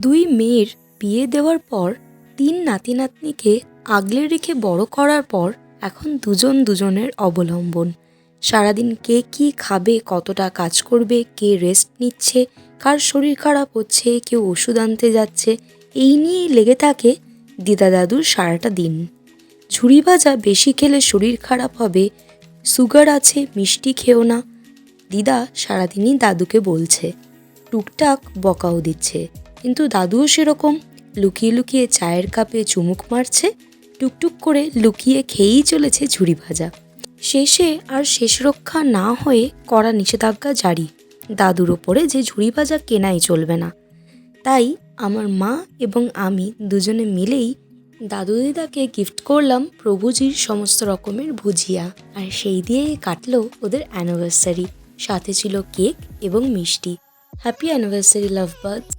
দুই মেয়ের বিয়ে দেওয়ার পর ৩ নাতি নাতনিকে আগলে রেখে বড় করার পর এখন দুজন দুজনের অবলম্বন। সারাদিন কে কী খাবে, কতটা কাজ করবে, কে রেস্ট নিচ্ছে, কার শরীর খারাপ হচ্ছে, কেউ ওষুধ আনতে যাচ্ছে, এই নিয়েই লেগে থাকে দিদা দাদুর সারাটা দিন। ঝুরি ভাজা বেশি খেলে শরীর খারাপ হবে, সুগার আছে, মিষ্টি খেও না, দিদা সারাদিনই দাদুকে বলছে। টুকটাক বকাও দিচ্ছে, কিন্তু দাদুও সেরকম লুকিয়ে লুকিয়ে চায়ের কাপে চুমুক মারছে, টুকটুক করে লুকিয়ে খেয়েই চলেছে ঝুরি ভাজা। শেষে আর শেষ রক্ষা না হয়ে কড়া নিষেধাজ্ঞা জারি দাদুর ওপরে যে ঝুরি ভাজা কেনাই চলবে না। তাই আমার মা এবং আমি দুজনে মিলেই দাদু দিদাকে গিফট করলাম প্রভুজির সমস্ত রকমের ভুজিয়া, আর সেই দিয়েই কাটলো ওদের অ্যানিভার্সারি। সাথে ছিল কেক এবং মিষ্টি। হ্যাপি অ্যানিভার্সারি লাভ বার্ডস।